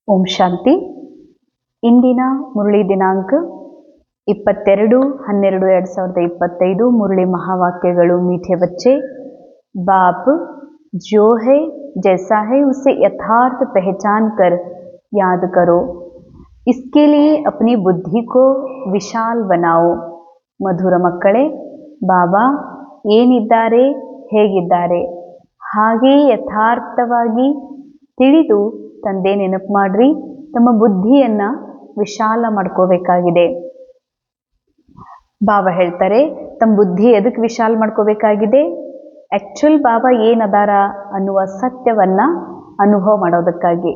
ಓಂ ಶಾಂತಿ. ಇಂದಿನ ಮುರಳಿ ದಿನಾಂಕ 22/12/2025. ಮುರಳಿ ಮಹಾವಾಕ್ಯಗಳು. ಮೀಠೆ ಬಚ್ಚೆ, बाप जो है जैसा है उसे यथार्थ पहचान कर याद करो, इसके लिए अपनी बुद्धि को विशाल बनाओ. ಮಧುರ ಮಕ್ಕಳೇ, ಬಾಬಾ ಏನಿದ್ದಾರೆ, ಹೇಗಿದ್ದಾರೆ ಹಾಗೆ ಯಥಾರ್ಥವಾಗಿ ತಿಳಿದು ತಂದೆ ನೆನಪು ಮಾಡ್ರಿ. ತಮ್ಮ ಬುದ್ಧಿಯನ್ನ ವಿಶಾಲ ಮಾಡ್ಕೋಬೇಕಾಗಿದೆ. ಬಾಬಾ ಹೇಳ್ತಾರೆ, ತಮ್ಮ ಬುದ್ಧಿ ಎದಕ್ಕೆ ವಿಶಾಲ ಮಾಡ್ಕೋಬೇಕಾಗಿದೆ? ಆಕ್ಚುಲ್ ಬಾಬಾ ಏನದಾರ ಅನ್ನುವ ಸತ್ಯವನ್ನ ಅನುಭವ ಮಾಡೋದಕ್ಕಾಗಿ.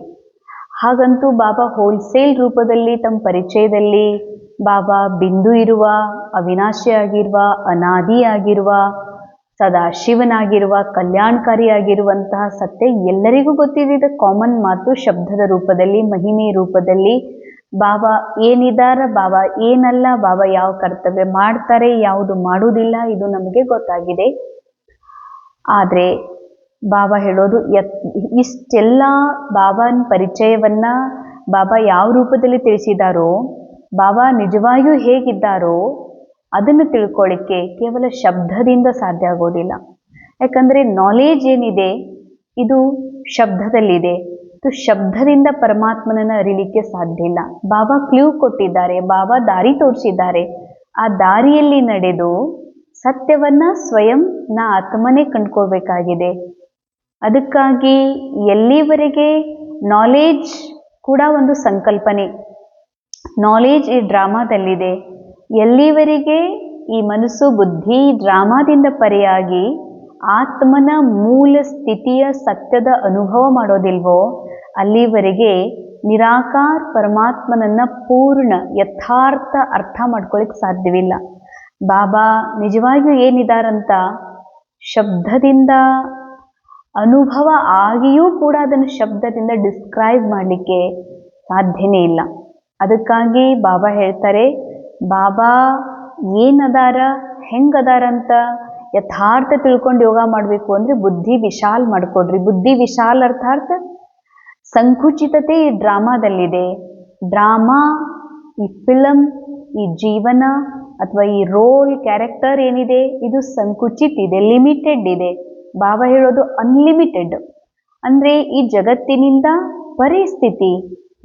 ಹಾಗಂತೂ ಬಾಬಾ ಹೋಲ್ಸೇಲ್ ರೂಪದಲ್ಲಿ ತಮ್ಮ ಪರಿಚಯದಲ್ಲಿ ಬಾಬಾ ಬಿಂದು ಇರುವ, ಅವಿನಾಶಿಯಾಗಿರುವ, ಅನಾದಿಯಾಗಿರುವ, ಸದಾಶಿವನಾಗಿರುವ, ಕಲ್ಯಾಣಕಾರಿಯಾಗಿರುವಂತಹ ಸತ್ಯ ಎಲ್ಲರಿಗೂ ಗೊತ್ತಿದೆ. ಕಾಮನ್ ಮಾತು ಶಬ್ದದ ರೂಪದಲ್ಲಿ, ಮಹಿಮೆ ರೂಪದಲ್ಲಿ ಬಾಬಾ ಏನಿದಾರ, ಬಾಬಾ ಏನಲ್ಲ, ಬಾಬಾ ಯಾವ ಕರ್ತವ್ಯ ಮಾಡ್ತಾರೆ, ಯಾವುದು ಮಾಡುವುದಿಲ್ಲ, ಇದು ನಮಗೆ ಗೊತ್ತಾಗಿದೆ. ಆದರೆ ಬಾಬಾ ಹೇಳೋದು ಇಷ್ಟೆಲ್ಲ ಬಾಬಾನ ಪರಿಚಯವನ್ನ ಬಾಬಾ ಯಾವ ರೂಪದಲ್ಲಿ ತಿಳಿಸಿದಾರೋ, ಬಾಬಾ ನಿಜವಾಗಿಯೂ ಹೇಗಿದ್ದಾರೋ ಅದನ್ನು ತಿಳ್ಕೊಳ್ಳಿಕ್ಕೆ ಕೇವಲ ಶಬ್ದದಿಂದ ಸಾಧ್ಯ ಆಗೋದಿಲ್ಲ. ಯಾಕಂದರೆ ನಾಲೆಜ್ ಏನಿದೆ ಇದು ಶಬ್ದದಲ್ಲಿದೆ. ಇದು ಶಬ್ದದಿಂದ ಪರಮಾತ್ಮನನ್ನು ಅರಿಲಿಕ್ಕೆ ಸಾಧ್ಯ ಇಲ್ಲ. ಬಾಬಾ ಕ್ಲೂ ಕೊಟ್ಟಿದ್ದಾರೆ, ಬಾಬಾ ದಾರಿ ತೋರಿಸಿದ್ದಾರೆ. ಆ ದಾರಿಯಲ್ಲಿ ನಡೆದು ಸತ್ಯವನ್ನ ಸ್ವಯಂ ನಾ ಆತ್ಮನೇ ಕಂಡ್ಕೊಳ್ಬೇಕಾಗಿದೆ. ಅದಕ್ಕಾಗಿ ಎಲ್ಲಿವರೆಗೆ ನಾಲೆಜ್ ಕೂಡ ಒಂದು ಸಂಕಲ್ಪನೆ, ನಾಲೆಜ್ ಈ ಡ್ರಾಮಾದಲ್ಲಿದೆ. ಎಲ್ಲಿವರೆಗೆ ಈ ಮನಸ್ಸು ಬುದ್ಧಿ ಡ್ರಾಮಾದಿಂದ ಪರೆಯಾಗಿ ಆತ್ಮನ ಮೂಲ ಸ್ಥಿತಿಯ ಸತ್ಯದ ಅನುಭವ ಮಾಡೋದಿಲ್ವೋ ಅಲ್ಲಿವರೆಗೆ ನಿರಾಕಾರ ಪರಮಾತ್ಮನನ್ನ ಪೂರ್ಣ ಯಥಾರ್ಥ ಅರ್ಥ ಮಾಡ್ಕೊಳ್ಳಿಕ್ಕೆ ಸಾಧ್ಯವಿಲ್ಲ. ಬಾಬಾ ನಿಜವಾಗಿಯೂ ಏನಿದಾರಂತ ಶಬ್ದದಿಂದ ಅನುಭವ ಆಗಿಯೂ ಕೂಡ ಅದನ್ನು ಶಬ್ದದಿಂದ ಡಿಸ್ಕ್ರೈಬ್ ಮಾಡಲಿಕ್ಕೆ ಸಾಧ್ಯನೇ ಇಲ್ಲ. ಅದಕ್ಕಾಗಿ ಬಾಬಾ ಹೇಳ್ತಾರೆ, ಬಾಬಾ ಏನದಾರ, ಹೆಂಗದಾರಂತ ಯಥಾರ್ಥ ತಿಳ್ಕೊಂಡು ಯೋಗ ಮಾಡಬೇಕು ಅಂದರೆ ಬುದ್ಧಿ ವಿಶಾಲ್ ಮಾಡಿಕೊಡ್ರಿ. ಬುದ್ಧಿ ವಿಶಾಲ್ ಅರ್ಥಾರ್ಥ ಸಂಕುಚಿತತೆ ಈ ಡ್ರಾಮಾದಲ್ಲಿದೆ. ಡ್ರಾಮಾ, ಈ ಫಿಲಮ್, ಈ ಜೀವನ ಅಥವಾ ಈ ರೋಲ್ ಕ್ಯಾರೆಕ್ಟರ್ ಏನಿದೆ ಇದು ಸಂಕುಚಿತ ಇದೆ, ಲಿಮಿಟೆಡ್ ಇದೆ. ಬಾಬಾ ಹೇಳೋದು ಅನ್ಲಿಮಿಟೆಡ್. ಅಂದರೆ ಈ ಜಗತ್ತಿನಿಂದ ಪರಿಸ್ಥಿತಿ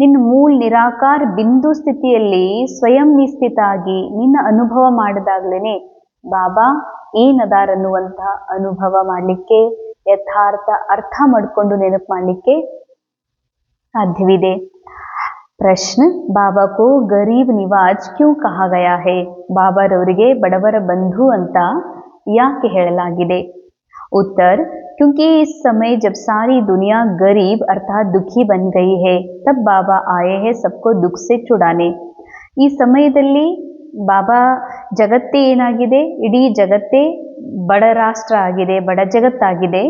ನಿನ್ನ ಮೂಲ ನಿರಾಕಾರ ಬಿಂದು ಸ್ಥಿತಿಯಲ್ಲಿ ಸ್ವಯಂ ನಿಸ್ಥಿತ ಆಗಿ ನಿನ್ನ ಅನುಭವ ಮಾಡಿದಾಗ್ಲೇನೆ ಬಾಬಾ ಏನದಾರನ್ನುವಂತಹ ಅನುಭವ ಮಾಡಲಿಕ್ಕೆ, ಯಥಾರ್ಥ ಅರ್ಥ ಮಾಡಿಕೊಂಡು ನೆನಪು ಮಾಡಲಿಕ್ಕೆ ಸಾಧ್ಯವಿದೆ. ಪ್ರಶ್ನೆ, ಬಾಬಾ ಕೋ ಗರೀಬ್ ನಿವಾಜ್ ಕ್ಯೂ ಕಹಾ ಗಯಾ ಹೈ? ಬಾಬಾರವರಿಗೆ ಬಡವರ ಬಂಧು ಅಂತ ಯಾಕೆ ಹೇಳಲಾಗಿದೆ? उत्तर, क्योंकि इस समय जब सारी दुनिया गरीब अर्थात दुखी बन गई है तब बाबा आए हैं सबको दुख से छुड़ाने. ಈ ಸಮಯದಲ್ಲಿ ಬಾಬಾ ಜಗತ್ತೇ ಏನಾಗಿದೆ, ಇಡೀ ಜಗತ್ತೇ ಬಡ ರಾಷ್ಟ್ರ ಆಗಿದೆ, ಬಡ ಜಗತ್ತಾಗಿದೆ.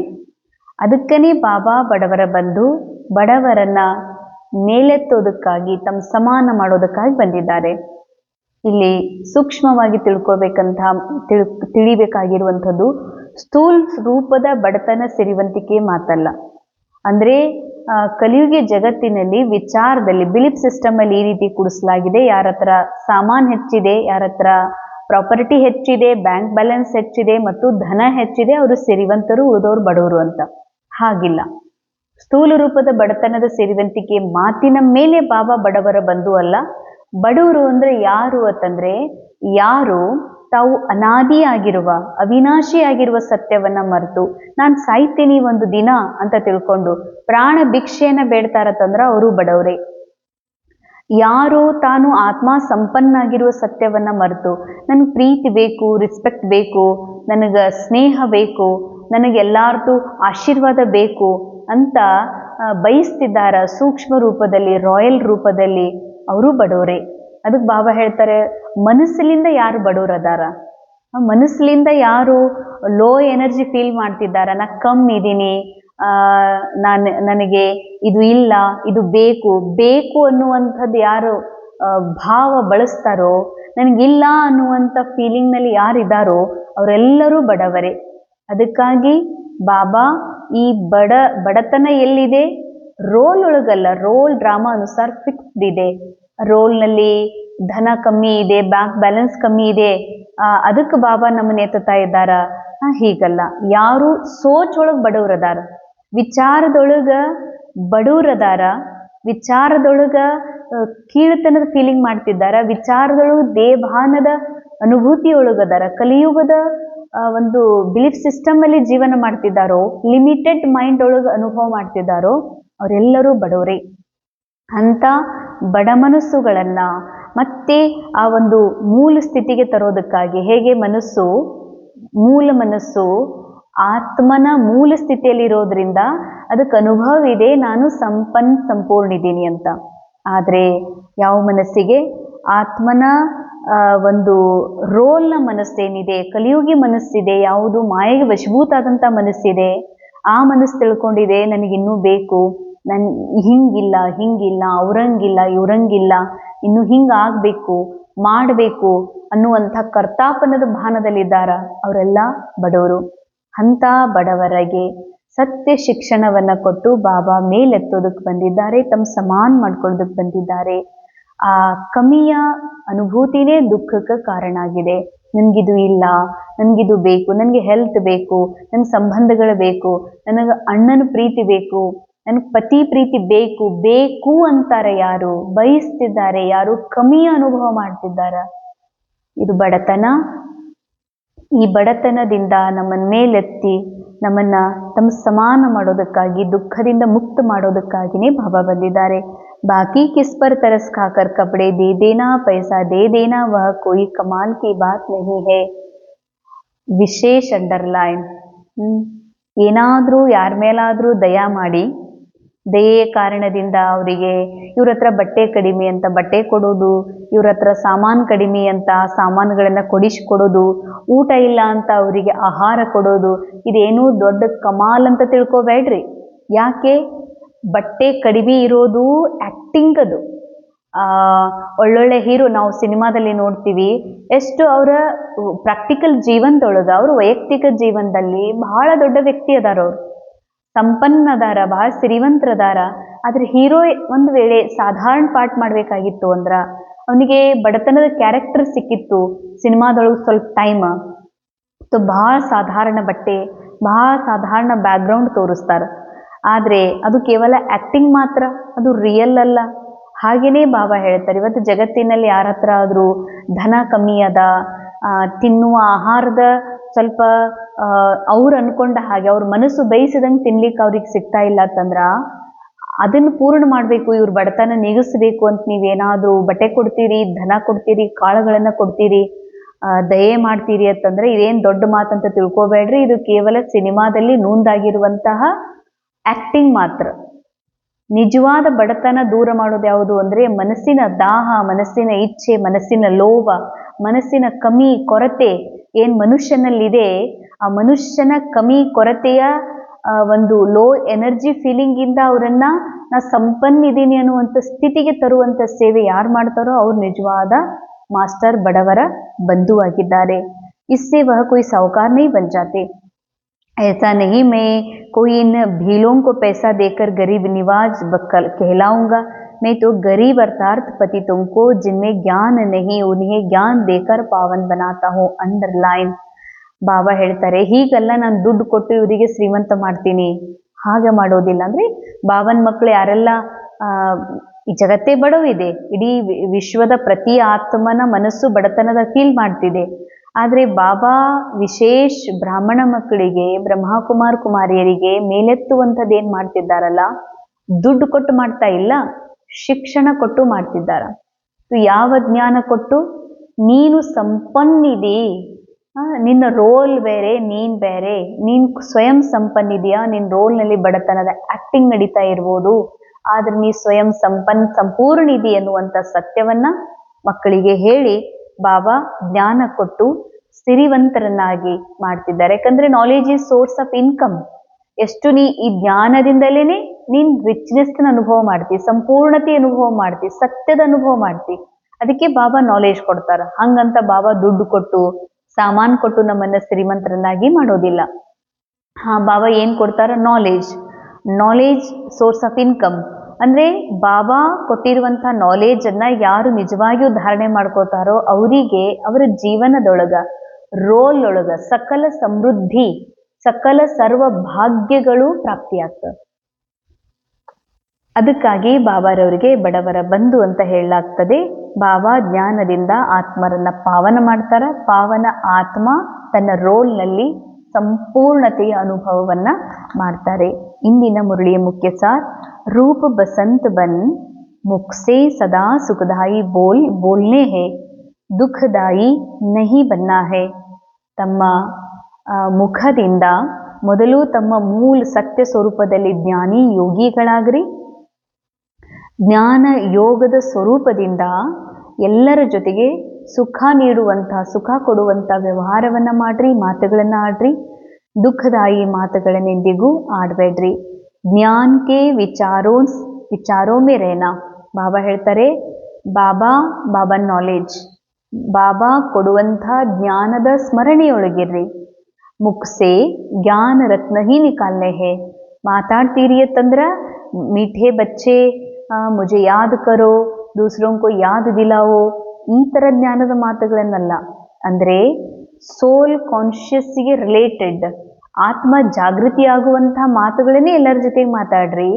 ಅದಕ್ಕನೇ ಬಾಬಾ ಬಡವರ ಬಂಧು, ಬಡವರನ್ನ ಮೇಲೆತ್ತೋದಕ್ಕಾಗಿ, ತಮ್ಮ ಸಮಾನ ಮಾಡೋದಕ್ಕಾಗಿ ಬಂದಿದ್ದಾರೆ. ಇಲ್ಲಿ ಸೂಕ್ಷ್ಮವಾಗಿ ತಿಳಿಬೇಕಾಗಿರುವಂಥದ್ದು ಸ್ಥೂಲ ರೂಪದ ಬಡತನ ಸಿರಿವಂತಿಕೆ ಮಾತಲ್ಲ. ಅಂದರೆ ಕಲಿಯುಗ ಜಗತ್ತಿನಲ್ಲಿ ವಿಚಾರದಲ್ಲಿ ಬಿಲೀಫ್ ಸಿಸ್ಟಮ್ ಅಲ್ಲಿ ಈ ರೀತಿ ಕೂಡಿಸಲಾಗಿದೆ, ಯಾರ ಹತ್ರ ಸಾಮಾನು ಹೆಚ್ಚಿದೆ, ಯಾರ ಹತ್ರ ಪ್ರಾಪರ್ಟಿ ಹೆಚ್ಚಿದೆ, ಬ್ಯಾಂಕ್ ಬ್ಯಾಲೆನ್ಸ್ ಹೆಚ್ಚಿದೆ ಮತ್ತು ಧನ ಹೆಚ್ಚಿದೆ, ಅವರು ಸಿರಿವಂತರು, ಉಳಿದವರು ಬಡವರು ಅಂತ. ಹಾಗಿಲ್ಲ. ಸ್ಥೂಲ ರೂಪದ ಬಡತನದ ಸಿರಿವಂತಿಕೆ ಮಾತಿನ ಮೇಲೆ ಬಾಬಾ ಬಡವರ ಬಂಧು ಅಲ್ಲ. ಬಡವರು ಅಂದ್ರೆ ಯಾರು ಅಂತಂದ್ರೆ ಯಾರು ತಾವು ಅನಾದಿಯಾಗಿರುವ, ಅವಿನಾಶಿಯಾಗಿರುವ ಸತ್ಯವನ್ನ ಮರೆತು ನಾನು ಸಾಯ್ತೀನಿ ಒಂದು ದಿನ ಅಂತ ತಿಳ್ಕೊಂಡು ಪ್ರಾಣ ಭಿಕ್ಷೆಯನ್ನ ಬೇಡ್ತಾರತ್ತಂದ್ರ ಅವರು ಬಡವರೇ. ಯಾರು ತಾನು ಆತ್ಮ ಸಂಪನ್ನಾಗಿರುವ ಸತ್ಯವನ್ನ ಮರೆತು ನನಗೆ ಪ್ರೀತಿ ಬೇಕು, ರೆಸ್ಪೆಕ್ಟ್ ಬೇಕು, ನನಗೆ ಸ್ನೇಹ ಬೇಕು, ನನಗೆ ಎಲ್ಲಾರ್ದು ಆಶೀರ್ವಾದ ಬೇಕು ಅಂತ ಬಯಸ್ತಿದ್ದಾರ ಸೂಕ್ಷ್ಮ ರೂಪದಲ್ಲಿ, ರಾಯಲ್ ರೂಪದಲ್ಲಿ, ಅವರು ಬಡವರೇ. ಅದಕ್ಕೆ ಬಾಬಾ ಹೇಳ್ತಾರೆ, ಮನಸ್ಸಿನಿಂದ ಯಾರು ಬಡವರು ಅದಾರ, ಮನಸ್ಸಿನಿಂದ ಯಾರು ಲೋ ಎನರ್ಜಿ ಫೀಲ್ ಮಾಡ್ತಿದ್ದಾರ, ನಾ ಕಮ್ಮಿ ಇದ್ದೀನಿ, ನನಗೆ ಇದು ಇಲ್ಲ, ಇದು ಬೇಕು ಬೇಕು ಅನ್ನುವಂಥದ್ದು ಯಾರು ಭಾವ ಬಳಸ್ತಾರೋ, ನನಗಿಲ್ಲ ಅನ್ನುವಂಥ ಫೀಲಿಂಗ್ನಲ್ಲಿ ಯಾರಿದ್ದಾರೋ ಅವರೆಲ್ಲರೂ ಬಡವರೇ. ಅದಕ್ಕಾಗಿ ಬಾಬಾ ಈ ಬಡತನ ಎಲ್ಲಿದೆ, ರೋಲ್ ಒಳಗಲ್ಲ, ರೋಲ್ ಡ್ರಾಮಾ ಅನುಸಾರ ಫಿಕ್ಸ್ಡ್ ಇದೆ. ರೋಲ್ನಲ್ಲಿ ಧನ ಕಮ್ಮಿ ಇದೆ, ಬ್ಯಾಂಕ್ ಬ್ಯಾಲೆನ್ಸ್ ಕಮ್ಮಿ ಇದೆ, ಅದಕ್ಕೆ ಬಾಬಾ ನಮ್ಮನ್ನ ಎತ್ತುತ್ತಾ ಇದ್ದಾರ, ಹೀಗಲ್ಲ. ಯಾರು ಸೋಚ್ ಒಳಗೆ ಬಡವ್ರದಾರ, ವಿಚಾರದೊಳಗ ಬಡವ್ರದಾರ, ವಿಚಾರದೊಳಗ ಕೀಳ್ತನದ ಫೀಲಿಂಗ್ ಮಾಡ್ತಿದ್ದಾರ, ವಿಚಾರದೊಳಗ ದೇವಭಾನದ ಅನುಭೂತಿ ಒಳಗದಾರ, ಕಲಿಯುಗದ ಒಂದು ಬಿಲೀಫ್ ಸಿಸ್ಟಮ್ ಅಲ್ಲಿ ಜೀವನ ಮಾಡ್ತಿದ್ದಾರೋ, ಲಿಮಿಟೆಡ್ ಮೈಂಡ್ ಒಳಗೆ ಅನುಭವ ಮಾಡ್ತಿದ್ದಾರೋ ಅವರೆಲ್ಲರೂ ಬಡವರೇ. ಅಂತ ಬಡ ಮನಸ್ಸುಗಳನ್ನ ಮತ್ತೆ ಆ ಒಂದು ಮೂಲ ಸ್ಥಿತಿಗೆ ತರೋದಕ್ಕಾಗಿ, ಹೇಗೆ ಮನಸ್ಸು ಮೂಲ ಮನಸ್ಸು ಆತ್ಮನ ಮೂಲ ಸ್ಥಿತಿಯಲ್ಲಿ ಇರೋದ್ರಿಂದ ಅದಕ್ಕೆ ಅನುಭವ ಇದೆ, ನಾನು ಸಂಪೂರ್ಣ ಇದ್ದೀನಿ ಅಂತ. ಆದರೆ ಯಾವ ಮನಸ್ಸಿಗೆ ಆತ್ಮನ ಒಂದು ರೋಲ್ನ ಮನಸ್ಸೇನಿದೆ, ಕಲಿಯುಗಿ ಮನಸ್ಸಿದೆ, ಯಾವುದು ಮಾಯೆಗೆ ವಶಭೂತ ಆದಂಥ ಮನಸ್ಸಿದೆ, ಆ ಮನಸ್ಸು ತಿಳ್ಕೊಂಡಿದೆ ನನಗಿನ್ನೂ ಬೇಕು, ನನ್ ಹಿಂಗಿಲ್ಲ ಹಿಂಗಿಲ್ಲ, ಅವ್ರಂಗಿಲ್ಲ ಇವ್ರಂಗಿಲ್ಲ, ಇನ್ನು ಹಿಂಗಾಗಬೇಕು ಮಾಡಬೇಕು ಅನ್ನುವಂಥ ಕರ್ತಾಪನದ ಭಾನದಲ್ಲಿದ್ದಾರ, ಅವರೆಲ್ಲ ಬಡವರು. ಅಂಥ ಬಡವರಿಗೆ ಸತ್ಯ ಶಿಕ್ಷಣವನ್ನು ಕೊಟ್ಟು ಬಾಬಾ ಮೇಲೆತ್ತೋದಕ್ಕೆ ಬಂದಿದ್ದಾರೆ, ತಮ್ಮ ಸಮಾನ ಮಾಡ್ಕೊಳ್ಳೋದಕ್ಕೆ ಬಂದಿದ್ದಾರೆ. ಆ ಕಮಿಯ ಅನುಭೂತಿನೇ ದುಃಖಕ್ಕೆ ಕಾರಣ ಆಗಿದೆ. ನನಗಿದು ಇಲ್ಲ, ನನಗಿದು ಬೇಕು, ನನಗೆ ಹೆಲ್ತ್ ಬೇಕು, ನನಗೆ ಸಂಬಂಧಗಳು ಬೇಕು, ನನಗೆ ಅಣ್ಣನ ಪ್ರೀತಿ ಬೇಕು, ನನಗೆ ಪತಿ ಪ್ರೀತಿ ಬೇಕು ಬೇಕು ಅಂತಾರೆ ಯಾರು, ಬಯಸ್ತಿದ್ದಾರೆ ಯಾರು, ಕಮಿಯ ಅನುಭವ ಮಾಡ್ತಿದ್ದಾರ. ಇದು ಬಡತನ. ಈ ಬಡತನದಿಂದ ನಮ್ಮನ್ನ ಮೇಲೆತ್ತಿ ನಮ್ಮನ್ನ ತಮ್ಮ ಸಮಾನ ಮಾಡೋದಕ್ಕಾಗಿ, ದುಃಖದಿಂದ ಮುಕ್ತ ಮಾಡೋದಕ್ಕಾಗಿನೇ ಬಾಬಾ ಬಂದಿದ್ದಾರೆ. ಬಾಕಿ ಕಿಸ್ ಪರ್ तरस खाकर कपड़े दे देना, पैसा दे देना, वह कोई कमाल की बात नहीं है. ವಿಶೇಷ ಅಂಡರ್ಲೈನ್. ಏನಾದರೂ ಯಾರ ಮೇಲಾದರೂ ದಯಾ ಮಾಡಿ, ದಯೆಯ ಕಾರಣದಿಂದ ಅವರಿಗೆ ಇವ್ರ ಹತ್ರ ಬಟ್ಟೆ ಕಡಿಮೆ ಅಂತ ಬಟ್ಟೆ ಕೊಡೋದು, ಇವ್ರ ಹತ್ರ ಸಾಮಾನು ಕಡಿಮೆ ಅಂತ ಸಾಮಾನುಗಳನ್ನು ಕೊಡಿಸ್ಕೊಡೋದು, ಊಟ ಇಲ್ಲ ಅಂತ ಅವರಿಗೆ ಆಹಾರ ಕೊಡೋದು, ಇದೇನೂ ದೊಡ್ಡ ಕಮಾಲ್ ಅಂತ ತಿಳ್ಕೊಬೇಡ್ರಿ. ಯಾಕೆ? ಬಟ್ಟೆ ಕಡಿಮೆ ಇರೋದು ಆ್ಯಕ್ಟಿಂಗ್. ಅದು ಒಳ್ಳೊಳ್ಳೆ ಹೀರೋ ನಾವು ಸಿನಿಮಾದಲ್ಲಿ ನೋಡ್ತೀವಿ, ಎಷ್ಟು ಅವರ ಪ್ರಾಕ್ಟಿಕಲ್ ಜೀವನದೊಳಗೆ, ಅವ್ರ ವೈಯಕ್ತಿಕ ಜೀವನದಲ್ಲಿ ಬಹಳ ದೊಡ್ಡ ವ್ಯಕ್ತಿ ಅದಾರ, ಅವರು ಸಂಪನ್ನ ಅದಾರ, ಬಹಳ ಸಿರಿವಂತರದಾರ. ಆದ್ರೆ ಹೀರೋ ಒಂದು ವೇಳೆ ಸಾಧಾರಣ ಪಾಠ ಮಾಡಬೇಕಾಗಿತ್ತು ಅಂದ್ರೆ ಅವನಿಗೆ ಬಡತನದ ಕ್ಯಾರೆಕ್ಟರ್ ಸಿಕ್ಕಿತ್ತು ಸಿನಿಮಾದೊಳಗೆ ಸ್ವಲ್ಪ ಟೈಮ್, ಬಹಳ ಸಾಧಾರಣ ಬಟ್ಟೆ, ಬಹಳ ಸಾಧಾರಣ ಬ್ಯಾಕ್ಗ್ರೌಂಡ್ ತೋರಿಸ್ತಾರೆ. ಆದರೆ ಅದು ಕೇವಲ ಆ್ಯಕ್ಟಿಂಗ್ ಮಾತ್ರ, ಅದು ರಿಯಲ್ ಅಲ್ಲ. ಹಾಗೆಯೇ ಬಾಬಾ ಹೇಳ್ತಾರೆ, ಇವತ್ತು ಜಗತ್ತಿನಲ್ಲಿ ಯಾರ ಹತ್ರ ಆದರೂ ಧನ ಕಮ್ಮಿ ಅದ, ತಿನ್ನುವ ಆಹಾರದ ಸ್ವಲ್ಪ ಅವ್ರು ಅನ್ಕೊಂಡ ಹಾಗೆ ಅವ್ರ ಮನಸ್ಸು ಬಯಸಿದಂಗೆ ತಿನ್ಲಿಕ್ಕೆ ಅವ್ರಿಗೆ ಸಿಗ್ತಾ ಇಲ್ಲ ಅಂತಂದ್ರೆ, ಅದನ್ನು ಪೂರ್ಣ ಮಾಡಬೇಕು, ಇವ್ರ ಬಡತನ ನೀಗಿಸ್ಬೇಕು ಅಂತ ನೀವೇನಾದರೂ ಬಟ್ಟೆ ಕೊಡ್ತೀರಿ, ಧನ ಕೊಡ್ತೀರಿ, ಕಾಳುಗಳನ್ನು ಕೊಡ್ತೀರಿ, ದಯೆ ಮಾಡ್ತೀರಿ ಅಂತಂದ್ರೆ ಇದೇನು ದೊಡ್ಡ ಮಾತಂತ ತಿಳ್ಕೊಬೇಡ್ರಿ. ಇದು ಕೇವಲ ಸಿನಿಮಾದಲ್ಲಿ ನೂಂದಾಗಿರುವಂತಹ ಆ್ಯಕ್ಟಿಂಗ್ ಮಾತ್ರ. ನಿಜವಾದ ಬಡತನ ದೂರ ಮಾಡೋದು ಯಾವುದು ಅಂದರೆ ಮನಸ್ಸಿನ ದಾಹ, ಮನಸ್ಸಿನ ಇಚ್ಛೆ, ಮನಸ್ಸಿನ ಲೋಭ, ಮನಸ್ಸಿನ ಕಮಿ ಕೊರತೆ ಏನು ಮನುಷ್ಯನಲ್ಲಿದೆ, ಆ ಮನುಷ್ಯನ ಕಮಿ ಕೊರತೆಯ ಒಂದು ಲೋ ಎನರ್ಜಿ ಫೀಲಿಂಗಿಂದ ಅವರನ್ನ ನಾ ಸಂಪನ್ನಿದ್ದೀನಿ ಅನ್ನುವಂಥ ಸ್ಥಿತಿಗೆ ತರುವಂಥ ಸೇವೆ ಯಾರು ಮಾಡ್ತಾರೋ ಅವ್ರು ನಿಜವಾದ ಮಾಸ್ಟರ್, ಬಡವರ ಬಂಧುವಾಗಿದ್ದಾರೆ. इससे वह कोई साहूकार नहीं बन जाते. ऐसा नहीं मैं कोई इन भीलों को पैसा देकर गरीब निवाज कहलाऊंगा. मैं तो गरीब अर्थात पतितों को जिनमें ज्ञान नहीं उन्हें ज्ञान देकर पावन बनाता हूँ. अंडरलाइन. ಬಾಬಾ ಹೇಳ್ತಾರೆ, ಹೀಗಲ್ಲ ನಾನು ದುಡ್ಡು ಕೊಟ್ಟು ಇವರಿಗೆ ಶ್ರೀಮಂತ ಮಾಡ್ತೀನಿ, ಹಾಗೆ ಮಾಡೋದಿಲ್ಲ. ಅಂದರೆ ಬಾಬನ ಮಕ್ಕಳು ಯಾರೆಲ್ಲ ಈ ಜಗತ್ತೇ ಬಡವಿದೆ, ಇಡೀ ವಿಶ್ವದ ಪ್ರತಿ ಆತ್ಮನ ಮನಸ್ಸು ಬಡತನದ ಫೀಲ್ ಮಾಡ್ತಿದೆ. ಆದರೆ ಬಾಬಾ ವಿಶೇಷ ಬ್ರಾಹ್ಮಣ ಮಕ್ಕಳಿಗೆ, ಬ್ರಹ್ಮಕುಮಾರ್ ಕುಮಾರಿಯರಿಗೆ ಮೇಲೆತ್ತುವಂಥದ್ದು ಏನು ಮಾಡ್ತಿದ್ದಾರಲ್ಲ, ದುಡ್ಡು ಕೊಟ್ಟು ಮಾಡ್ತಾ ಇಲ್ಲ, ಶಿಕ್ಷಣ ಕೊಟ್ಟು ಮಾಡ್ತಿದ್ದಾರ. ಯಾವ ಜ್ಞಾನ ಕೊಟ್ಟು? ನೀನು ಸಂಪನ್ನಿದಿ, ನಿನ್ನ ರೋಲ್ ಬೇರೆ, ನೀನ್ ಬೇರೆ. ನೀನ್ ಸ್ವಯಂ ಸಂಪನ್ನಿದೆಯಾ, ನಿನ್ನ ರೋಲ್ನಲ್ಲಿ ಬಡತನದ ಆಕ್ಟಿಂಗ್ ನಡೀತಾ ಇರ್ಬೋದು, ಆದ್ರೆ ನೀ ಸ್ವಯಂ ಸಂಪೂರ್ಣ ಇದೆಯಾ ಅನ್ನುವಂಥ ಸತ್ಯವನ್ನ ಮಕ್ಕಳಿಗೆ ಹೇಳಿ ಬಾಬಾ ಜ್ಞಾನ ಕೊಟ್ಟು ಸಿರಿವಂತರನ್ನಾಗಿ ಮಾಡ್ತಿದ್ದಾರೆ. ಯಾಕಂದ್ರೆ knowledge is source of income. ಎಷ್ಟು ನೀ ಈ ಜ್ಞಾನದಿಂದಲೇ ನೀನ್ ರಿಚ್ನೆಸ್ ಅನುಭವ ಮಾಡ್ತಿ, ಸಂಪೂರ್ಣತೆ ಅನುಭವ ಮಾಡ್ತಿ, ಸತ್ಯದ ಅನುಭವ ಮಾಡ್ತಿ. ಅದಕ್ಕೆ ಬಾಬಾ ನಾಲೆಜ್ ಕೊಡ್ತಾರ. ಹಂಗಂತ ಬಾಬಾ ದುಡ್ಡು ಕೊಟ್ಟು ಸಾಮಾನು ಕೊಟ್ಟು ನಮ್ಮನ್ನ ಶ್ರೀಮಂತರನ್ನಾಗಿ ಮಾಡೋದಿಲ್ಲ. ಬಾಬಾ ಏನ್ ಕೊಡ್ತಾರ? Knowledge. Knowledge source of income. ಅಂದರೆ ಬಾಬಾ ಕೊಟ್ಟಿರುವಂಥ ನಾಲೆಜನ್ನು ಯಾರು ನಿಜವಾಗಿಯೂ ಧಾರಣೆ ಮಾಡ್ಕೋತಾರೋ ಅವರಿಗೆ ಅವರ ಜೀವನದೊಳಗ ರೋಲ್ ಒಳಗ ಸಕಲ ಸಮೃದ್ಧಿ, ಸಕಲ ಸರ್ವ ಭಾಗ್ಯಗಳು ಪ್ರಾಪ್ತಿಯಾಗ್ತವೆ. ಅದಕ್ಕಾಗಿ ಬಾಬಾರವರಿಗೆ ಬಡವರ ಬಂಧು ಅಂತ ಹೇಳಲಾಗ್ತದೆ. ಬಾಬಾ ಜ್ಞಾನದಿಂದ ಆತ್ಮರನ್ನ ಪಾವನ ಮಾಡ್ತಾರ. ಪಾವನ ಆತ್ಮ ತನ್ನ ರೋಲ್ನಲ್ಲಿ ಸಂಪೂರ್ಣತೆಯ ಅನುಭವವನ್ನ ಮಾಡ್ತಾರೆ. ಇಂದಿನ ಮುರಳಿಯ ಮುಖ್ಯ ಸಾರ್, ರೂಪ ಬಸಂತ್ ಬನ್ ಮುಖ್ಸೆ ಸದಾ ಸುಖದಾಯಿ ಬೋಲ್ನೆ ಹೇ, ದುಃಖದಾಯಿ ನಹಿ ಬನ್ನ ಹೇ. ತಮ್ಮ ಮುಖದಿಂದ ಮೊದಲು ತಮ್ಮ ಮೂಲ ಸತ್ಯ ಸ್ವರೂಪದಲ್ಲಿ ಜ್ಞಾನಿ ಯೋಗಿಗಳಾಗ್ರಿ. ಜ್ಞಾನ ಯೋಗದ ಸ್ವರೂಪದಿಂದ ಎಲ್ಲರ ಜೊತೆಗೆ ಸುಖ ನೀಡುವಂಥ, ಸುಖ ಕೊಡುವಂಥ ವ್ಯವಹಾರವನ್ನು ಮಾಡ್ರಿ, ಮಾತುಗಳನ್ನು ಆಡ್ರಿ. ದುಃಖದಾಯಿ ಮಾತುಗಳನ್ನೆಂದಿಗೂ ಆಡಬೇಡ್ರಿ. ಜ್ಞಾನಕ್ಕೆ ವಿಚಾರೋ ಮೇ ರೇನಾ. ಬಾಬಾ ಹೇಳ್ತಾರೆ, ಬಾಬಾ ನಾಲೆಜ್, ಬಾಬಾ ಕೊಡುವಂಥ ಜ್ಞಾನದ ಸ್ಮರಣೆಯೊಳಗಿರ್ರಿ. ಮುಖ್ಸೆ ಜ್ಞಾನ ರತ್ನ ಹಿ ನಿಕಾಲ್ನೆ ಹೇ. ಮಾತಾಡ್ತೀರಿ ಅಂತಂದ್ರೆ ಮೀಠೆ ಬಚ್ಚೆ, ಮುಜೆ ಯಾದ್ ಕರೋ, ದೂಸರೋಂ ಕೋ ಯಾದ್ ದಿಲಾವೋ, ಈ ಥರ ಜ್ಞಾನದ ಮಾತುಗಳನ್ನಲ್ಲ. ಅಂದರೆ ಸೋಲ್ ಕಾನ್ಷಿಯಸ್ಗೆ ರಿಲೇಟೆಡ್, ಆತ್ಮ ಜಾಗೃತಿಯಾಗುವಂಥ ಮಾತುಗಳನ್ನೇ ಎಲ್ಲರ ಜೊತೆಗೆ ಮಾತಾಡ್ರಿ.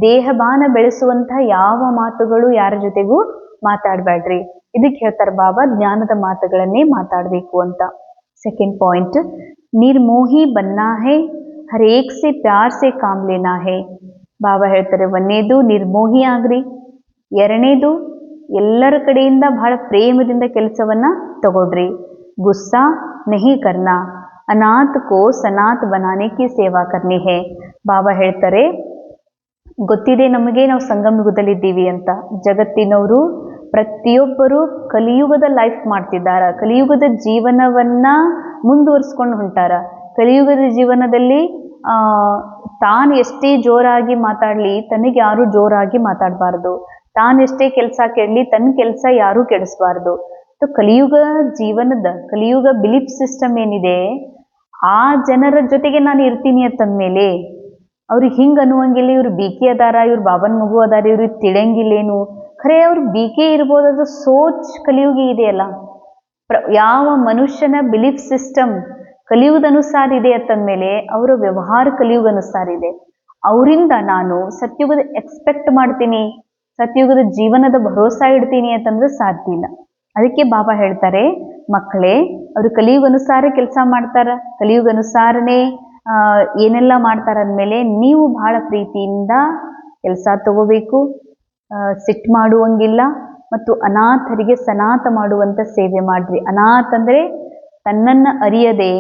ದೇಹಭಾನ ಬೆಳೆಸುವಂಥ ಯಾವ ಮಾತುಗಳು ಯಾರ ಜೊತೆಗೂ ಮಾತಾಡಬೇಡ್ರಿ. ಇದಕ್ಕೆ ಹೇಳ್ತಾರೆ ಬಾಬಾ, ಜ್ಞಾನದ ಮಾತುಗಳನ್ನೇ ಮಾತಾಡಬೇಕು ಅಂತ. ಸೆಕೆಂಡ್ ಪಾಯಿಂಟ್, ನಿರ್ಮೋಹಿ ಬನ್ನಾ ಹೇ, ಹರೇಕ್ ಸೆ ಪ್ಯಾರ್ ಸೆ ಕಾಮ್ ಲೇನಾ ಹೇ. ಬಾಬಾ ಹೇಳ್ತಾರೆ, ಒಂದನೇದು ನಿರ್ಮೋಹಿ ಆಗ್ರಿ. ಎರಡನೇದು ಎಲ್ಲರ ಕಡೆಯಿಂದ ಬಹಳ ಪ್ರೇಮದಿಂದ ಕೆಲಸವನ್ನ ತಗೊಳ್ರಿ. ಗುಸ್ಸಾ ನಹಿ ಕರ್ನಾ, ಅನಾಥ್ ಕೋ ಸನಾಥ್ ಬನಾನೆ ಕಿ ಸೇವಾ ಕರ್ನಿ ಹೇ. ಬಾಬಾ ಹೇಳ್ತಾರೆ, ಗೊತ್ತಿದೆ ನಮಗೆ ನಾವು ಸಂಗಮ ಯುಗದಲ್ಲಿದ್ದೀವಿ ಅಂತ. ಜಗತ್ತಿನವರು ಪ್ರತಿಯೊಬ್ಬರು ಕಲಿಯುಗದ ಲೈಫ್ ಮಾಡ್ತಿದ್ದಾರ, ಕಲಿಯುಗದ ಜೀವನವನ್ನ ಮುಂದುವರಿಸ್ಕೊಂಡು ಹೊಂಟಾರ. ಕಲಿಯುಗದ ಜೀವನದಲ್ಲಿ ತಾನು ಎಷ್ಟೇ ಜೋರಾಗಿ ಮಾತಾಡಲಿ ತನಗೆ ಯಾರು ಜೋರಾಗಿ ಮಾತಾಡಬಾರ್ದು. ತಾನೆಷ್ಟೇ ಕೆಲಸ ಕೆಡಲಿ ತನ್ನ ಕೆಲಸ ಯಾರೂ ಕೆಡಿಸ್ಬಾರ್ದು. ಕಲಿಯುಗ ಜೀವನದ, ಕಲಿಯುಗ ಬಿಲೀಫ್ ಸಿಸ್ಟಮ್ ಏನಿದೆ, ಆ ಜನರ ಜೊತೆಗೆ ನಾನು ಇರ್ತೀನಿ ಅಂತಂದ್ಮೇಲೆ ಅವ್ರಿಗೆ ಹಿಂಗೆ ಅನ್ನುವಂಗಿಲ್ಲ, ಇವ್ರು ಬಿಕೆ ಅದಾರ, ಇವ್ರು ಬಾಬನ್ ಮಗು ಅದಾರ, ಇವ್ರಿಗೆ ತಿಳಿಯಂಗಿಲ್ಲೇನು. ಖರೆ ಅವ್ರು ಬಿಕೆ ಇರ್ಬೋದಾದ ಸೋಚ್ ಕಲಿಯುಗ ಇದೆಯಲ್ಲ. ಯಾವ ಮನುಷ್ಯನ ಬಿಲೀಫ್ ಸಿಸ್ಟಮ್ ಕಲಿಯುಗದ ಅನುಸಾರ ಇದೆ ಅಂತಂದ್ಮೇಲೆ ಅವರ ವ್ಯವಹಾರ ಕಲಿಯುಗ ಅನುಸಾರ ಇದೆ. ಅವರಿಂದ ನಾನು ಸತ್ಯುಗದ ಎಕ್ಸ್ಪೆಕ್ಟ್ ಮಾಡ್ತೀನಿ, ಸತ್ಯುಗದ ಜೀವನದ ಭರೋಸಾ ಇಡ್ತೀನಿ ಅಂತಂದ್ರೆ ಸಾಧ್ಯ ಇಲ್ಲ. ಅದಕ್ಕೆ ಬಾಬಾ ಹೇಳ್ತಾರೆ, ಮಕ್ಕಳೇ ಅವರು ಕಲಿಯುಗ ಅನುಸಾರ ಕೆಲಸ ಮಾಡ್ತಾರ, ಕಲಿಯುಗ ಅನುಸಾರನೇ ಏನೆಲ್ಲ ಮಾಡ್ತಾರ ಅಂದಮೇಲೆ ನೀವು ಬಹಳ ಪ್ರೀತಿಯಿಂದ ಕೆಲಸ ತಗೋಬೇಕು, ಸಿಟ್ಟು ಮಾಡುವಂಗಿಲ್ಲ. ಮತ್ತು ಅನಾಥರಿಗೆ ಸನಾಥ ಮಾಡುವಂಥ ಸೇವೆ ಮಾಡ್ರಿ. ಅನಾಥ ಅಂದರೆ ತನ್ನನ್ನ ಅರಿಯದೆ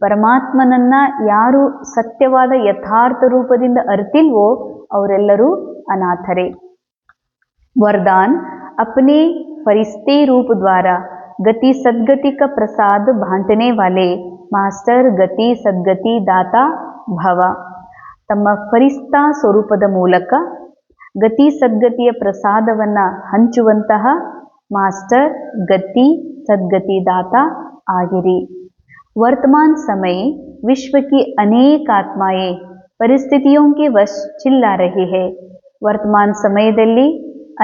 ಪರಮಾತ್ಮನನ್ನ ಯಾರು ಸತ್ಯವಾದ ಯಥಾರ್ಥ ರೂಪದಿಂದ ಅರಿತಿಲ್ವೋ ಅವರೆಲ್ಲರೂ ಅನಾಥರೇ. वरदान, अपने फरिश्ते रूप द्वारा गति सद्गति का प्रसाद बांटने वाले ಮಾಸ್ಟರ್ ಗತಿ ಸದ್ಗತಿ ದಾತಾ ಭವ. ತಮ್ಮ ಫರಿಸ್ತಾ ಸ್ವರೂಪದ ಮೂಲಕ ಗತಿ ಸದ್ಗತಿಯ ಪ್ರಸಾದವನ್ನು ಹಂಚುವಂತಹ ಮಾಸ್ಟರ್ ಗತಿ ಸದ್ಗತಿ ದಾತಾ ಆಗಿರಿ. वर्तमान समय विश्व की अनेक आत्माएं परिस्थितियों के वश चिल्ला रही है. ವರ್ತಮಾನ ಸಮಯದಲ್ಲಿ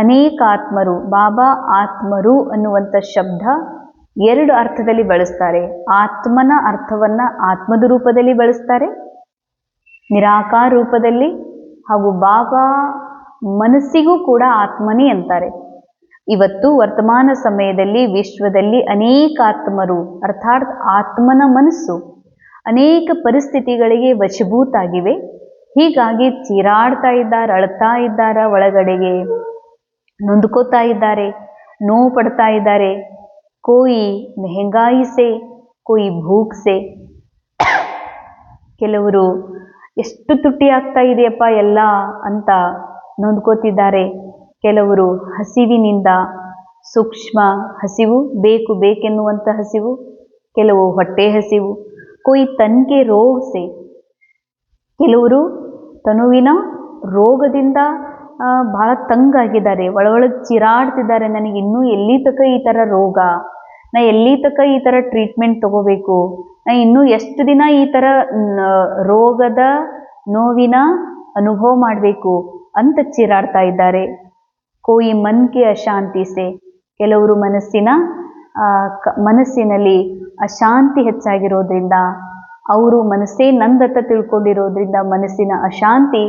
ಅನೇಕ ಆತ್ಮರು, ಬಾಬಾ ಆತ್ಮರು ಅನ್ನುವಂಥ ಶಬ್ದ ಎರಡು ಅರ್ಥದಲ್ಲಿ ಬಳಸ್ತಾರೆ. ಆತ್ಮನ ಅರ್ಥವನ್ನ ಆತ್ಮದ ರೂಪದಲ್ಲಿ ಬಳಸ್ತಾರೆ, ನಿರಾಕಾರ ರೂಪದಲ್ಲಿ, ಹಾಗೂ ಬಾಬಾ ಮನಸ್ಸಿಗೂ ಕೂಡ ಆತ್ಮನೇ ಅಂತಾರೆ. ಇವತ್ತು ವರ್ತಮಾನ ಸಮಯದಲ್ಲಿ ವಿಶ್ವದಲ್ಲಿ ಅನೇಕ ಆತ್ಮರು ಅರ್ಥಾತ್ ಆತ್ಮನ ಮನಸ್ಸು ಅನೇಕ ಪರಿಸ್ಥಿತಿಗಳಿಗೆ ವಶಭೂತಾಗಿವೆ. ಹೀಗಾಗಿ ಚೀರಾಡ್ತಾ ಇದ್ದಾರೆ, ಅಳ್ತಾ ಇದ್ದಾರೆ, ಒಳಗಡೆಗೆ ನೊಂದ್ಕೋತಾ ಇದ್ದಾರೆ, ನೋವು ಪಡ್ತಾ ಇದ್ದಾರೆ. ಕೋಯಿ ಮೆಹಂಗಾಯಿ ಸೆ, ಕೋಯಿ ಭೂಕ್ ಸೆ. ಕೆಲವರು ಎಷ್ಟು ತುಟ್ಟಿ ಆಗ್ತಾ ಇದೆಯಪ್ಪ ಎಲ್ಲ ಅಂತ ನೊಂದ್ಕೋತಿದ್ದಾರೆ. ಕೆಲವರು ಹಸಿವಿನಿಂದ, ಸೂಕ್ಷ್ಮ ಹಸಿವು, ಬೇಕು ಬೇಕೆನ್ನುವಂಥ ಹಸಿವು, ಕೆಲವು ಹೊಟ್ಟೆ ಹಸಿವು. ಕೋಯಿ ತನ್ಕೆ ರೋಗ ಸೆ, ಕೆಲವರು ತನುವಿನ ರೋಗದಿಂದ ಬಹಳ ತಂಗಾಗಿದ್ದಾರೆ, ಒಳಗೊಳಗೆ ಚಿರಾಡ್ತಿದ್ದಾರೆ. ನನಗೆ ಇನ್ನೂ ಎಲ್ಲಿ ತನಕ ಈ ಥರ ರೋಗ, ನಾ ಎಲ್ಲಿ ತನಕ ಈ ಥರ ಟ್ರೀಟ್ಮೆಂಟ್ ತಗೋಬೇಕು, ನಾ ಇನ್ನೂ ಎಷ್ಟು ದಿನ ಈ ಥರ ರೋಗದ ನೋವಿನ ಅನುಭವ ಮಾಡಬೇಕು ಅಂತ ಚೀರಾಡ್ತಾ ಇದ್ದಾರೆ. ಕೋಯಿ ಮನ್ಕೆ ಅಶಾಂತಿ ಸೆ, ಕೆಲವರು ಮನಸ್ಸಿನಲ್ಲಿ ಅಶಾಂತಿ ಹೆಚ್ಚಾಗಿರೋದ್ರಿಂದ, ಅವರು ಮನಸ್ಸೇ ನಂದತ್ತ ತಿಳ್ಕೊಂಡಿರೋದ್ರಿಂದ ಮನಸ್ಸಿನ ಅಶಾಂತಿ,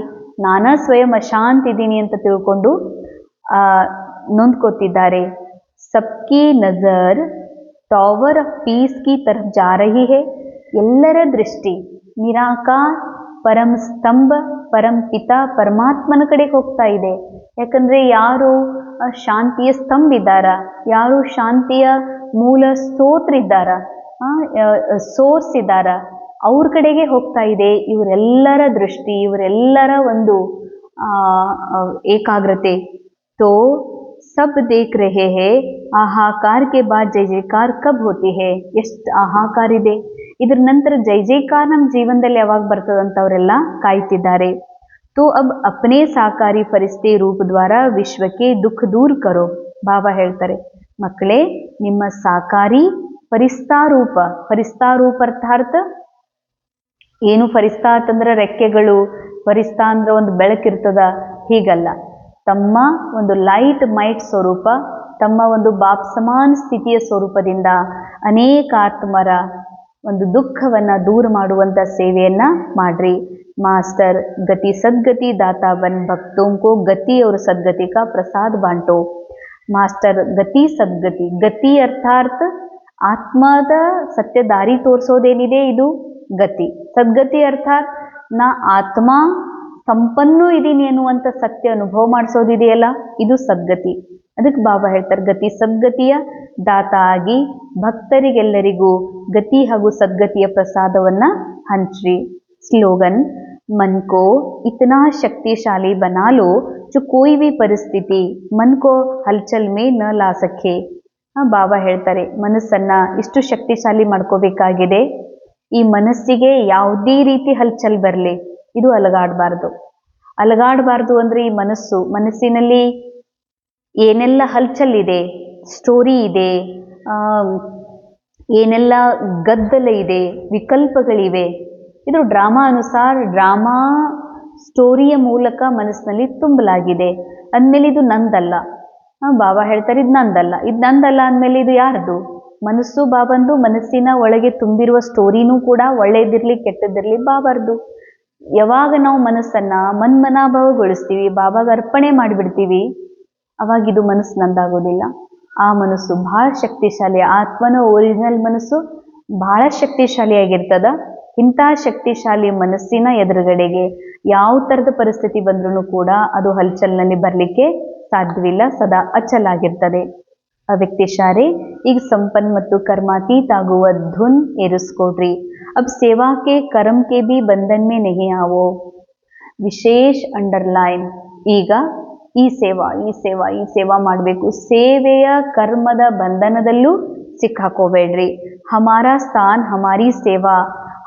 ನಾನಾ ಸ್ವಯಂ ಅಶಾಂತಿ ಇದ್ದೀನಿ ಅಂತ ತಿಳ್ಕೊಂಡು ನೊಂದ್ಕೋತಿದ್ದಾರೆ. ಸಬ್ಕಿ ನಜರ್ ಟವರ್ ಆಫ್ ಪೀಸ್ ಕಿ ತರಫ್ ಜಾ ರಹಿ ಹೈ, ಎಲ್ಲರ ದೃಷ್ಟಿ ನಿರಾಕಾರ ಪರಮ ಸ್ತಂಭ ಪರಂ ಪಿತ ಪರಮಾತ್ಮನ ಕಡೆಗೆ ಹೋಗ್ತಾ ಇದೆ. ಯಾಕಂದ್ರೆ ಯಾರು ಶಾಂತಿಯ ಸ್ತಂಭ ಇದ್ದಾರ, ಯಾರು ಶಾಂತಿಯ ಮೂಲ ಸ್ತೋತ್ರಿದ್ದಾರ, ಸೋರ್ಸ್ ಇದ್ದಾರ, ಅವ್ರ ಕಡೆಗೆ ಹೋಗ್ತಾ ಇದೆ ಇವರೆಲ್ಲರ ದೃಷ್ಟಿ, ಇವರೆಲ್ಲರ ಒಂದು ಏಕಾಗ್ರತೆ. ತೋ ಸಬ್ ದೇಖ್ ರಹೆ ಹೇ ಆಹಾಕಾರ ಕೆ ಬಾದ್ ಜೈ ಜೈಕಾರ ಕಬ್ ಹೋತಿ ಹೇ, ಎಷ್ಟು ಆಹಾಕಾರ ಇದೆ, ಇದ್ರ ನಂತರ ಜೈ ಜೈಕಾರ ನಮ್ಮ ಜೀವನದಲ್ಲಿ ಯಾವಾಗ ಬರ್ತದಂತ ಅವರೆಲ್ಲ ಕಾಯ್ತಿದ್ದಾರೆ. ತೋ ಅಬ್ ಅಪ್ನೇ ಸಾಕಾರಿ ಫರಿಸ್ತೆ ರೂಪ ದ್ವಾರ ವಿಶ್ವಕ್ಕೆ ದುಃಖ ದೂರ್ ಕರೋ. ಬಾಬಾ ಹೇಳ್ತಾರೆ, ಮಕ್ಕಳೇ ನಿಮ್ಮ ಸಾಕಾರಿ ಫರಿಸ್ತಾರೂಪ, ಫರಿಸ್ತಾರೂಪ ಅರ್ಥಾರ್ಥ ಏನು? ಫರಿಸ್ತಾ ಅಂತಂದ್ರೆ ರೆಕ್ಕೆಗಳು, ಫರಿಸ್ತಾ ಅಂದ್ರೆ ಒಂದು ಬೆಳಕಿರ್ತದ, ಹೀಗಲ್ಲ. ತಮ್ಮ ಒಂದು ಲೈಟ್ ಮೈಟ್ ಸ್ವರೂಪ, ತಮ್ಮ ಒಂದು ಬಾಪ್ ಸಮಾನ ಸ್ಥಿತಿಯ ಸ್ವರೂಪದಿಂದ ಅನೇಕ ಆತ್ಮರ ಒಂದು ದುಃಖವನ್ನ ದೂರ ಮಾಡುವಂತ ಸೇವೆಯನ್ನ ಮಾಡ್ರಿ. ಮಾಸ್ಟರ್ ಗತಿ ಸದ್ಗತಿ ದಾತಾ ಬನ್ ಭಕ್ತೋಂ ಕೋ ಗತಿ और सदगति का प्रसाद बांटो. ಮಾಸ್ಟರ್ ಗತಿ ಸದ್ಗತಿ, ಗತಿ ಅರ್ಥಾರ್ಥ ಆತ್ಮದ ಸತ್ಯ ದಾರಿ ತೋರಿಸೋದೇನಿದೆ ಇದು ಗತಿ. ಸದ್ಗತಿ ಅರ್ಥಾತ್ ನಾ ಆತ್ಮ ಸಂಪನ್ನೂ ಇದೀನಿ ಅನ್ನುವಂಥ ಸತ್ಯ ಅನುಭವ ಮಾಡಿಸೋದಿದೆಯಲ್ಲ, ಇದು ಸದ್ಗತಿ. ಅದಕ್ಕೆ ಬಾಬಾ ಹೇಳ್ತಾರೆ, ಗತಿ ಸದ್ಗತಿಯ ದಾತ ಆಗಿ ಭಕ್ತರಿಗೆಲ್ಲರಿಗೂ ಗತಿ ಹಾಗೂ ಸದ್ಗತಿಯ ಪ್ರಸಾದವನ್ನ ಹಂಚ್ರಿ. ಸ್ಲೋಗನ್, मन को इतना शक्तिशाली बना लो जो कोई भी परिस्थिति मन को हलचल में न ला सके. ಬಾಬಾ ಹೇಳ್ತಾರೆ, ಮನಸ್ಸನ್ನ ಇಷ್ಟು ಶಕ್ತಿಶಾಲಿ ಮಾಡ್ಕೋಬೇಕಾಗಿದೆ, ಈ ಮನಸ್ಸಿಗೆ ಯಾವುದೇ ರೀತಿ ಹಲ್ಚಲ್ ಬರಲಿ, ಇದು ಅಲಗಾಡಬಾರ್ದು. ಅಲಗಾಡಬಾರ್ದು ಅಂದ್ರೆ ಈ ಮನಸ್ಸಿನಲ್ಲಿ ಏನೆಲ್ಲ ಹಲ್ಚಲ್ ಇದೆ, ಸ್ಟೋರಿ ಇದೆ, ಏನೆಲ್ಲ ಗದ್ದಲ ಇದೆ, ವಿಕಲ್ಪಗಳಿವೆ, ಇದು ಡ್ರಾಮಾ ಡ್ರಾಮಾ ಸ್ಟೋರಿಯ ಮೂಲಕ ಮನಸ್ಸಿನಲ್ಲಿ ತುಂಬಲಾಗಿದೆ ಅಂದಮೇಲೆ ಇದು ನಂದಲ್ಲ. ಬಾಬಾ ಹೇಳ್ತಾರೆ, ಇದು ನಂದಲ್ಲ ಅಂದಮೇಲೆ ಇದು ಯಾರ್ದು? ಮನಸ್ಸು ಬಾಬಂದು. ಮನಸ್ಸಿನ ಒಳಗೆ ತುಂಬಿರುವ ಸ್ಟೋರಿನೂ ಕೂಡ ಒಳ್ಳೆಯದಿರಲಿ ಕೆಟ್ಟದಿರಲಿ ಬಾಬಾರ್ದು. ಯಾವಾಗ ನಾವು ಮನಸ್ಸನ್ನ ಮನ್ಮನಾಭವಗೊಳಿಸ್ತೀವಿ, ಬಾಬಾಗ ಅರ್ಪಣೆ ಮಾಡಿಬಿಡ್ತೀವಿ, ಅವಾಗ ಇದು ಮನಸ್ಸು ನಂದಾಗೋದಿಲ್ಲ. ಆ ಮನಸ್ಸು ಬಹಳ ಶಕ್ತಿಶಾಲಿ, ಆತ್ಮನ ಒರಿಜಿನಲ್ ಮನಸ್ಸು ಬಹಳ ಶಕ್ತಿಶಾಲಿಯಾಗಿರ್ತದ. ಇಂಥ ಶಕ್ತಿಶಾಲಿ ಮನಸ್ಸಿನ ಎದುರುಗಡೆಗೆ ಯಾವ ಥರದ ಪರಿಸ್ಥಿತಿ ಬಂದ್ರೂ ಕೂಡ ಅದು ಹಲ್ಚಲ್ನಲ್ಲಿ ಬರಲಿಕ್ಕೆ ಸಾಧ್ಯವಿಲ್ಲ, ಸದಾ ಅಚಲಾಗಿರ್ತದೆ. ಅವ್ಯಕ್ತಿಶಾರೆ ಈಗ ಸಂಪನ್ ಮತ್ತು ಕರ್ಮಾತೀತ ಆಗುವ ಧುನ್ ಏರಿಸ್ಕೊಡ್ರಿ. ಅಬ್ ಸೇವಾ ಕೆ ಕರ್ಮ ಕೆ ಬಿ ಬಂಧನ್ ಮೇ ನಹಿ ಆವೋ. ವಿಶೇಷ ಅಂಡರ್ಲೈನ್, ಈಗ ಈ ಸೇವಾ ಮಾಡಬೇಕು. ಸೇವೆಯ ಕರ್ಮದ ಬಂಧನದಲ್ಲೂ ಸಿಕ್ಕಾಕೋಬೇಡ್ರಿ. ಹಮಾರಾ ಸ್ಥಾನ್ ಹಮಾರಿ ಸೇವಾ,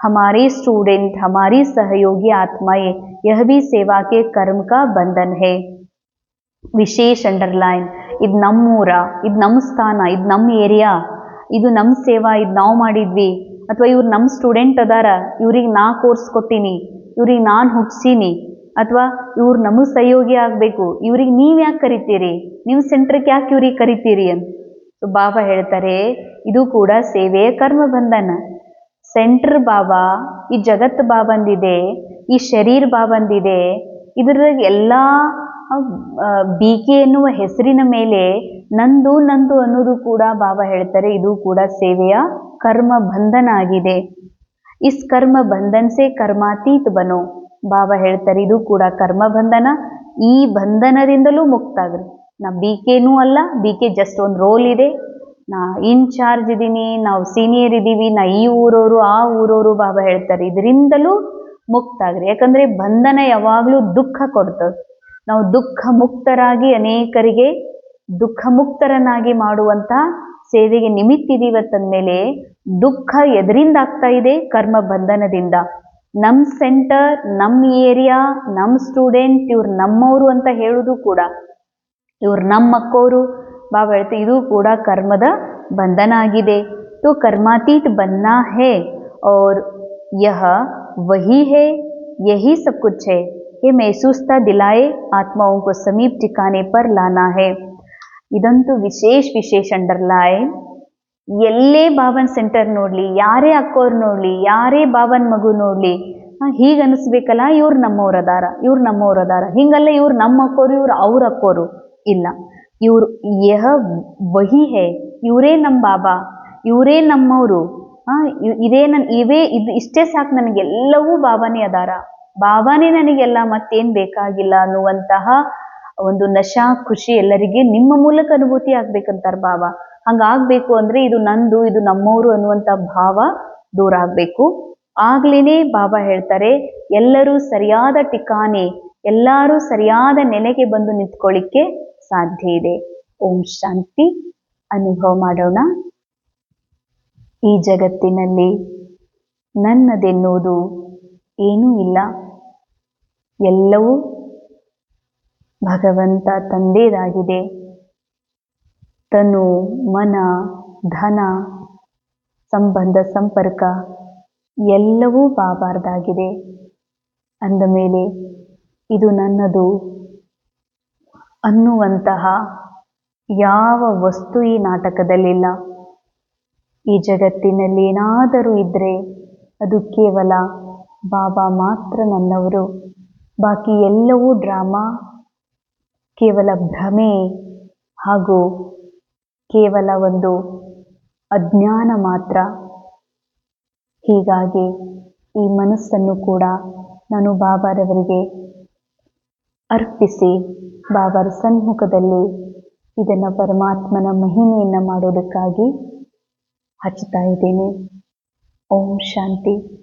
हमारे स्टूडेंट हमारी सहयोगी आत्माएं, यह भी सेवा के कर्म का बंधन है. ವಿಶೇಷ ಅಂಡರ್ಲೈನ್, ಇದು ನಮ್ಮೂರ, ಇದು ನಮ್ಮ ಸ್ಥಾನ, ಇದು ನಮ್ಮ ಏರಿಯಾ, ಇದು ನಮ್ಮ ಸೇವಾ, ಇದು ನಾವು ಮಾಡಿದ್ವಿ, ಅಥವಾ ಇವ್ರು ನಮ್ಮ ಸ್ಟೂಡೆಂಟ್ ಅದಾರ, ಇವ್ರಿಗೆ ನಾ ಕೋರ್ಸ್ ಕೊಟ್ಟಿನಿ, ಇವ್ರಿಗೆ ನಾನು ಹುಟ್ಟಿಸೀನಿ, ಅಥವಾ ಇವ್ರು ನಮಗೆ ಸಹಯೋಗಿ ಆಗಬೇಕು, ಇವ್ರಿಗೆ ನೀವು ಯಾಕೆ ಕರಿತೀರಿ, ನೀವು ಸೆಂಟ್ರಿಗೆ ಯಾಕೆ ಇವ್ರಿಗೆ ಕರಿತೀರಿ ಅಂತ ಬಾಬಾ ಹೇಳ್ತಾರೆ. ಇದು ಕೂಡ ಸೇವೆಯ ಕರ್ಮ ಬಂಧನ. ಸೆಂಟ್ರ್ ಬಾಬಾ, ಈ ಜಗತ್ ಬಾಬಂದಿದೆ, ಈ ಶರೀರ್ ಬಾಬಂದಿದೆ, ಇದರ ಎಲ್ಲ ಬೀಕೆ ಎನ್ನುವ ಹೆಸರಿನ ಮೇಲೆ ನಂದು ಅನ್ನೋದು ಕೂಡ ಬಾಬಾ ಹೇಳ್ತಾರೆ, ಇದು ಕೂಡ ಸೇವೆಯ ಕರ್ಮ ಬಂಧನ ಆಗಿದೆ. ಇಸ್ ಕರ್ಮ ಬಂಧನ್ ಸೆ ಕರ್ಮಾತೀತ ಬನೋ. ಬಾಬಾ ಹೇಳ್ತಾರೆ, ಇದು ಕೂಡ ಕರ್ಮ ಬಂಧನ, ಈ ಬಂಧನದಿಂದಲೂ ಮುಕ್ತ ಆಗ್ರಿ. ನಾ ಬೀಕೆನೂ ಅಲ್ಲ, ಬೀಕೆ ಜಸ್ಟ್ ಒಂದು ರೋಲ್ ಇದೆ, ನಾ ಇನ್ಚಾರ್ಜ್ ಇದ್ದೀನಿ, ನಾವು ಸೀನಿಯರ್ ಇದ್ದೀವಿ, ನಾ ಈ ಊರವರು ಆ ಊರವರು. ಬಾಬಾ ಹೇಳ್ತಾರೆ, ಇದರಿಂದಲೂ ಮುಕ್ತ ಆಗ್ರಿ. ಯಾಕಂದ್ರೆ ಬಂಧನ ಯಾವಾಗಲೂ ದುಃಖ ಕೊಡ್ತದೆ. ನಾವು ದುಃಖ ಮುಕ್ತರಾಗಿ ಅನೇಕರಿಗೆ ದುಃಖ ಮುಕ್ತರನ್ನಾಗಿ ಮಾಡುವಂತ ಸೇವೆಗೆ ನಿಮಿತ್ತಿದೀವತ್ತಂದ್ಮೇಲೆ ದುಃಖ ಎದರಿಂದ ಆಗ್ತಾ ಇದೆ? ಕರ್ಮ ಬಂಧನದಿಂದ. ನಮ್ಮ ಸೆಂಟರ್, ನಮ್ಮ ಏರಿಯಾ, ನಮ್ಮ ಸ್ಟೂಡೆಂಟ್, ಇವ್ರು ನಮ್ಮವರು ಅಂತ ಹೇಳುದು ಕೂಡ, ಇವ್ರು ನಮ್ಮ ಮಕ್ಕವರು. ಬಾಬಾ ಹೇಳ್ತಾರೆ, ಇದು ಕೂಡ ಕರ್ಮದ ಬಂಧನ ಆಗಿದೆ. तो कर्मातीत बनना है और यह वही है, यही सब कुछ है. ये महसूसता दिलाए आत्माओं को समीप ठिकाने पर लाना है. ಇದಂತೂ ವಿಶೇಷ ಅಂಡರ್ಲೈನ್. ಎಲ್ಲೇ ಬಾಬನ್ ಸೆಂಟರ್ ನೋಡ್ಲಿ, ಯಾರೇ ಅಕ್ಕೋರ್ ನೋಡ್ಲಿ, ಯಾರೇ ಬಾಬನ್ ಮಗು ನೋಡ್ಲಿ, ಹೀಗೆ ಅನಿಸ್ಬೇಕಲ್ಲ, ಇವ್ರು ನಮ್ಮವ್ರದಾರ, ಹಿಂಗಲ್ಲ ಇವ್ರು ನಮ್ಮ ಅಕ್ಕೋರು, ಇವ್ರು ಅವ್ರ ಅಕ್ಕೋರು. ಇಲ್ಲ, ಇವ್ರು ಯಹ ವಹಿ ಹೇ, ಇವರೇ ನಮ್ಮ ಬಾಬಾ, ಇವರೇ ನಮ್ಮವರು. ಇಷ್ಟೇ ಸಾಕು, ನನಗೆಲ್ಲವೂ ಬಾಬಾನೇ ಅದಾರ, ಬಾಬಾನೇ ನನಗೆಲ್ಲ, ಮತ್ತೇನ್ ಬೇಕಾಗಿಲ್ಲ ಅನ್ನುವಂತಹ ಒಂದು ನಶಾ ಖುಷಿ ಎಲ್ಲರಿಗೆ ನಿಮ್ಮ ಮೂಲಕ ಅನುಭೂತಿ ಆಗ್ಬೇಕಂತಾರ ಬಾಬಾ. ಹಂಗಾಗ್ಬೇಕು ಅಂದ್ರೆ ಇದು ನಂದು, ಇದು ನಮ್ಮವರು ಅನ್ನುವಂತ ಭಾವ ದೂರ ಆಗ್ಬೇಕು. ಆಗ್ಲೇನೆ ಬಾಬಾ ಹೇಳ್ತಾರೆ, ಎಲ್ಲರೂ ಸರಿಯಾದ ಠಿಕಾನೆ, ಎಲ್ಲರೂ ಸರಿಯಾದ ನೆಲೆಗೆ ಬಂದು ನಿಂತ್ಕೊಳ್ಳಿಕ್ಕೆ ಸಾಧ್ಯ ಇದೆ. ಓಂ ಶಾಂತಿ. ಅನುಭವ ಮಾಡೋಣ. ಈ ಜಗತ್ತಿನಲ್ಲಿ ನನ್ನದೆನ್ನುವುದು ಏನೂ ಇಲ್ಲ. ಎಲ್ಲವೂ ಭಗವಂತ ತಂದೆದಾಗಿದೆ. ತನು, ಮನ, ಧನ, ಸಂಬಂಧ, ಸಂಪರ್ಕ ಎಲ್ಲವೂ ಬಾಬಾರ್ದಾಗಿದೆ. ಅಂದ ಮೇಲೆ ಇದು ನನ್ನದು ಅನ್ನುವಂತಹ ಯಾವ ವಸ್ತು ಈ ನಾಟಕದಲ್ಲಿಲ್ಲ. ಈ ಜಗತ್ತಿನಲ್ಲಿ ಏನಾದರೂ ಇದ್ದರೆ ಅದು ಕೇವಲ ಬಾಬಾ ಮಾತ್ರ ನನ್ನವರು. ಬಾಕಿ ಎಲ್ಲವೂ ಡ್ರಾಮಾ, ಕೇವಲ ಭ್ರಮೆ ಹಾಗೂ ಕೇವಲ ಒಂದು ಅಜ್ಞಾನ ಮಾತ್ರ. ಹೀಗಾಗಿ ಈ ಮನಸ್ಸನ್ನು ಕೂಡ ನಾನು ಬಾಬಾರವರಿಗೆ ಅರ್ಪಿಸಿ ಬಾಬಾರ ಸನ್ಮುಖದಲ್ಲಿ ಇದನ್ನು ಪರಮಾತ್ಮನ ಮಹಿಮೆಯನ್ನು ಮಾಡೋದಕ್ಕಾಗಿ ಹಚ್ತಾ ಇದ್ದೇನೆ. ಓಂ ಶಾಂತಿ.